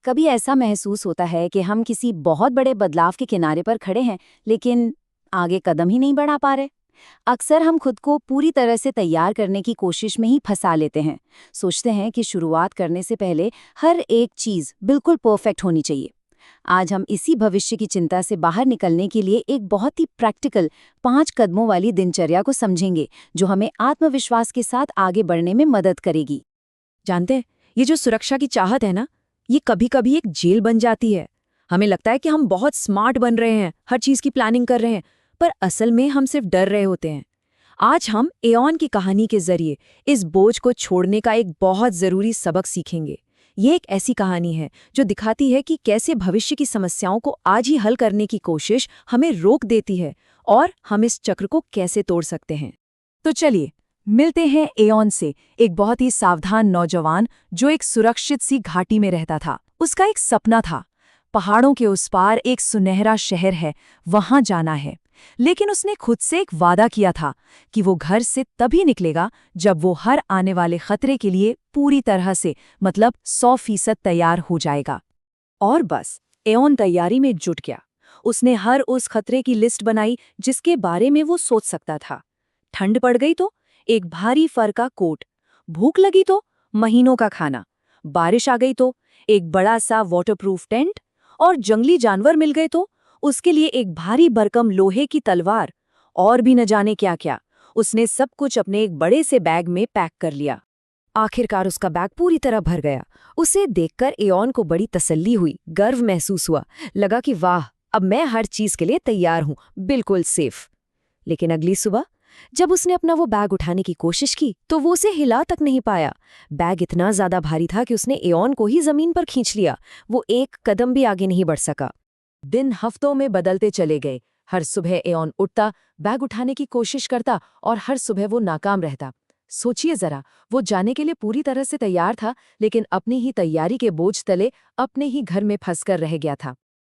कभी ऐसा महसूस होता है कि हम किसी बहुत बड़े बदलाव के किनारे पर खड़े हैं, लेकिन आगे कदम ही नहीं बढ़ा पा रहे। अक्सर हम खुद को पूरी तरह से तैयार करने की कोशिश में ही फंसा लेते हैं। सोचते हैं कि शुरुआत करने से पहले हर एक चीज़ बिल्कुल परफेक्ट होनी चाहिए। आज हम इसी भविष्य की चिंता से बाहर निकलने के लिए एक बहुत ही प्रैक्टिकल 5 कदमों वाली दिनचर्या को समझेंगे, जो हमें आत्मविश्वास के साथ आगे बढ़ने में मदद करेगी। जानते हैं, ये जो सुरक्षा की चाहत है ना, ये कभी कभी एक जेल बन जाती है। हमें लगता है कि हम बहुत स्मार्ट बन रहे हैं, हर चीज की प्लानिंग कर रहे हैं, पर असल में हम सिर्फ डर रहे होते हैं। आज हम एऑन की कहानी के जरिए इस बोझ को छोड़ने का एक बहुत जरूरी सबक सीखेंगे। ये एक ऐसी कहानी है जो दिखाती है कि कैसे भविष्य की समस्याओं को आज ही हल करने की कोशिश हमें रोक देती है और हम इस चक्र को कैसे तोड़ सकते हैं। तो चलिए मिलते हैं एऑन से, एक बहुत ही सावधान नौजवान जो एक सुरक्षित सी घाटी में रहता था। उसका एक सपना था, पहाड़ों के उस पार एक सुनहरा शहर है, वहां जाना है। लेकिन उसने खुद से एक वादा किया था कि वो घर से तभी निकलेगा जब वो हर आने वाले खतरे के लिए पूरी तरह से, मतलब 100% तैयार हो जाएगा। और बस एऑन तैयारी में जुट गया। उसने हर उस खतरे की लिस्ट बनाई जिसके बारे में वो सोच सकता था। ठंड पड़ गई तो एक भारी फर का कोट, भूख लगी तो महीनों का खाना, बारिश आ गई तो एक बड़ा सा वाटरप्रूफ टेंट, और जंगली जानवर मिल गए तो उसके लिए एक भारी भरकम लोहे की तलवार, और भी न जाने क्या क्या। उसने सब कुछ अपने एक बड़े से बैग में पैक कर लिया। आखिरकार उसका बैग पूरी तरह भर गया। उसे देखकर एऑन को बड़ी तसल्ली हुई, गर्व महसूस हुआ। लगा कि वाह, अब मैं हर चीज के लिए तैयार हूं, बिल्कुल सेफ। लेकिन अगली सुबह जब उसने अपना वो बैग उठाने की कोशिश की तो वो उसे हिला तक नहीं पाया। बैग इतना ज्यादा भारी था कि उसने एऑन को ही जमीन पर खींच लिया। वो एक कदम भी आगे नहीं बढ़ सका। दिन हफ्तों में बदलते चले गए। हर सुबह एऑन उठता, बैग उठाने की कोशिश करता, और हर सुबह वो नाकाम रहता। सोचिए जरा, वो जाने के लिए पूरी तरह से तैयार था, लेकिन अपनी ही तैयारी के बोझ तले अपने ही घर में फंसकर रह गया था।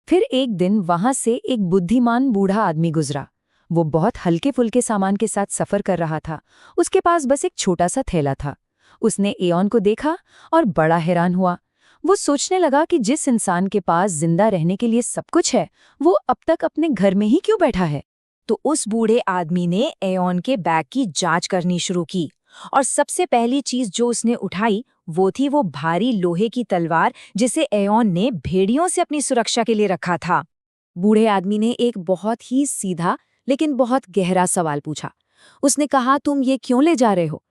फिर एक दिन वहां से एक बुद्धिमान बूढ़ा आदमी गुजरा। वो बहुत हल्के फुल्के सामान के साथ सफर कर रहा था। उसके पास बस एक छोटा सा थैला था। उसने एऑन को देखा और बड़ा हैरान हुआ। वो सोचने लगा कि जिस इंसान के पास जिंदा रहने के लिए सब कुछ है, वो अब तक अपने घर में ही क्यों बैठा है। तो उस बूढ़े आदमी ने एऑन के बैग की जांच करनी शुरू की, और सबसे पहली चीज जो उसने उठाई वो थी वो भारी लोहे की तलवार, जिसे एऑन ने भेड़ियों से अपनी सुरक्षा के लिए रखा था। बूढ़े आदमी ने एक बहुत ही सीधा लेकिन बहुत गहरा सवाल पूछा। उसने कहा, तुम ये क्यों ले जा रहे हो?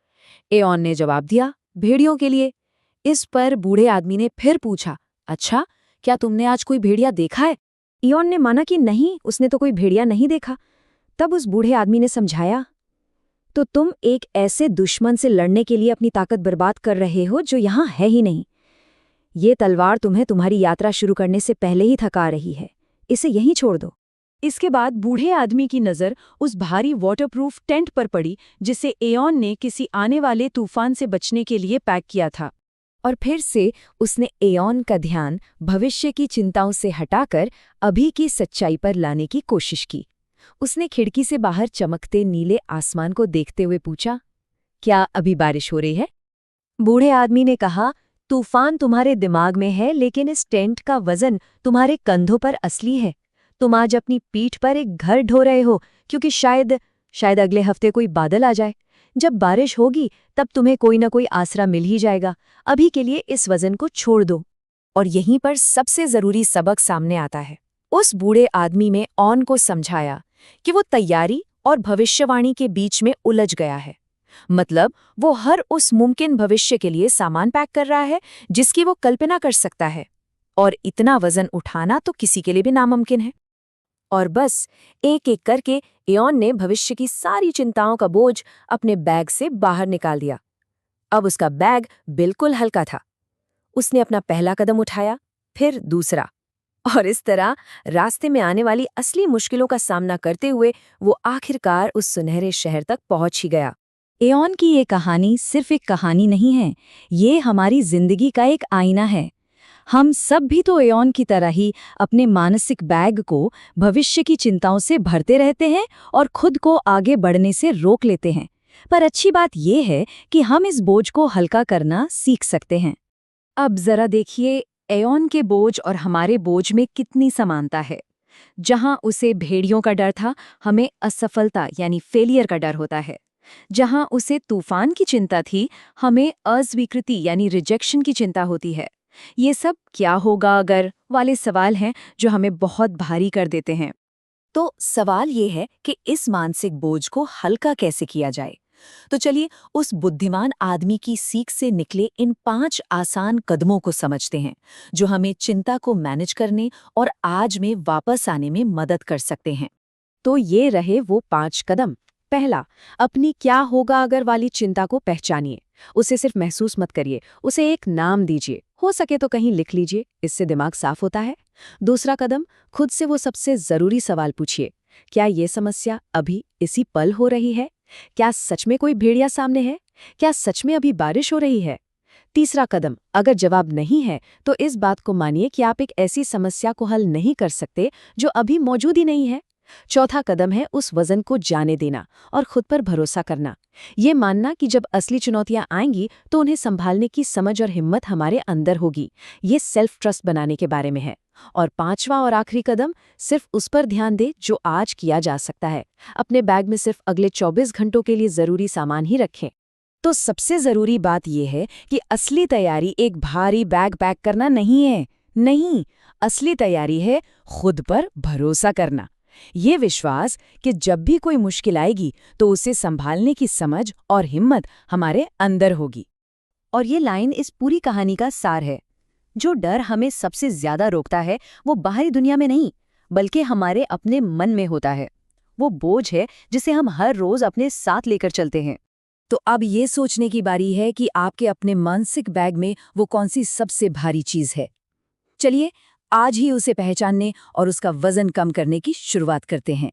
एऑन ने जवाब दिया, भेड़ियों के लिए। इस पर बूढ़े आदमी ने फिर पूछा, अच्छा, क्या तुमने आज कोई भेड़िया देखा है? एऑन ने माना कि नहीं, उसने तो कोई भेड़िया नहीं देखा। तब उस बूढ़े आदमी ने समझाया, तो तुम एक ऐसे दुश्मन से लड़ने के लिए अपनी ताकत बर्बाद कर रहे हो जो यहाँ है ही नहीं। ये तलवार तुम्हें तुम्हारी यात्रा शुरू करने से पहले ही थका रही है, इसे यहीं छोड़ दो। इसके बाद बूढ़े आदमी की नज़र उस भारी वाटरप्रूफ टेंट पर पड़ी जिसे एऑन ने किसी आने वाले तूफान से बचने के लिए पैक किया था। और फिर से उसने एऑन का ध्यान भविष्य की चिंताओं से हटाकर अभी की सच्चाई पर लाने की कोशिश की। उसने खिड़की से बाहर चमकते नीले आसमान को देखते हुए पूछा, क्या अभी बारिश हो रही है? बूढ़े आदमी ने कहा, तूफान तुम्हारे दिमाग में है, लेकिन इस टेंट का वजन तुम्हारे कंधों पर असली है। तुम आज अपनी पीठ पर एक घर ढो रहे हो, क्योंकि शायद अगले हफ्ते कोई बादल आ जाए। जब बारिश होगी तब तुम्हें कोई ना कोई आसरा मिल ही जाएगा। अभी के लिए इस वजन को छोड़ दो। और यहीं पर सबसे जरूरी सबक सामने आता है। उस बूढ़े आदमी में ऑन को समझाया कि वो तैयारी और भविष्यवाणी के बीच में उलझ गया है। मतलब वो हर उस मुमकिन भविष्य के लिए सामान पैक कर रहा है जिसकी वो कल्पना कर सकता है, और इतना वजन उठाना तो किसी के लिए भी नामुमकिन है। और बस एक एक करके एऑन ने भविष्य की सारी चिंताओं का बोझ अपने बैग से बाहर निकाल दिया। अब उसका बैग बिल्कुल हल्का था। उसने अपना पहला कदम उठाया, फिर दूसरा, और इस तरह रास्ते में आने वाली असली मुश्किलों का सामना करते हुए वो आखिरकार उस सुनहरे शहर तक पहुंच ही गया। एऑन की ये कहानी सिर्फ एक कहानी नहीं है, ये हमारी जिंदगी का एक आईना है। हम सब भी तो एऑन की तरह ही अपने मानसिक बैग को भविष्य की चिंताओं से भरते रहते हैं और खुद को आगे बढ़ने से रोक लेते हैं। पर अच्छी बात यह है कि हम इस बोझ को हल्का करना सीख सकते हैं। अब जरा देखिए, एओन के बोझ और हमारे बोझ में कितनी समानता है। जहां उसे भेड़ियों का डर था, हमें असफलता यानी फेलियर का डर होता है। जहां उसे तूफान की चिंता थी, हमें अस्वीकृति यानी रिजेक्शन की चिंता होती है। ये सब क्या होगा अगर वाले सवाल हैं जो हमें बहुत भारी कर देते हैं। तो सवाल ये है कि इस मानसिक बोझ को हल्का कैसे किया जाए। तो चलिए उस बुद्धिमान आदमी की सीख से निकले इन 5 आसान कदमों को समझते हैं, जो हमें चिंता को मैनेज करने और आज में वापस आने में मदद कर सकते हैं। तो ये रहे वो 5 कदम। पहला, अपनी क्या होगा अगर वाली चिंता को पहचानिए। उसे सिर्फ महसूस मत करिए, उसे एक नाम दीजिए। हो सके तो कहीं लिख लीजिए, इससे दिमाग साफ होता है। दूसरा कदम, खुद से वो सबसे जरूरी सवाल पूछिए। क्या ये समस्या अभी इसी पल हो रही है? क्या सच में कोई भेड़िया सामने है? क्या सच में अभी बारिश हो रही है? तीसरा कदम, अगर जवाब नहीं है तो इस बात को मानिए कि आप एक ऐसी समस्या को हल नहीं कर सकते जो अभी मौजूद ही नहीं है। चौथा कदम है उस वजन को जाने देना और खुद पर भरोसा करना। ये मानना कि जब असली चुनौतियां आएंगी तो उन्हें संभालने की समझ और हिम्मत हमारे अंदर होगी। ये सेल्फ ट्रस्ट बनाने के बारे में है। और पांचवा और आखिरी कदम, सिर्फ उस पर ध्यान दे जो आज किया जा सकता है। अपने बैग में सिर्फ अगले 24 घंटों के लिए जरूरी सामान ही रखें। तो सबसे जरूरी बात यह है कि असली तैयारी एक भारी बैग पैक करना नहीं है। नहीं, असली तैयारी है खुद पर भरोसा करना। ये विश्वास कि जब भी कोई मुश्किल आएगी तो उसे संभालने की समझ और हिम्मत हमारे अंदर होगी। और ये लाइन इस पूरी कहानी का सार है। जो डर हमें सबसे ज्यादा रोकता है वो बाहरी दुनिया में नहीं, बल्कि हमारे अपने मन में होता है। वो बोझ है जिसे हम हर रोज अपने साथ लेकर चलते हैं। तो अब ये सोचने की बारी है कि आपके अपने मानसिक बैग में वो कौन सी सबसे भारी चीज है। चलिए आज ही उसे पहचानने और उसका वजन कम करने की शुरुआत करते हैं।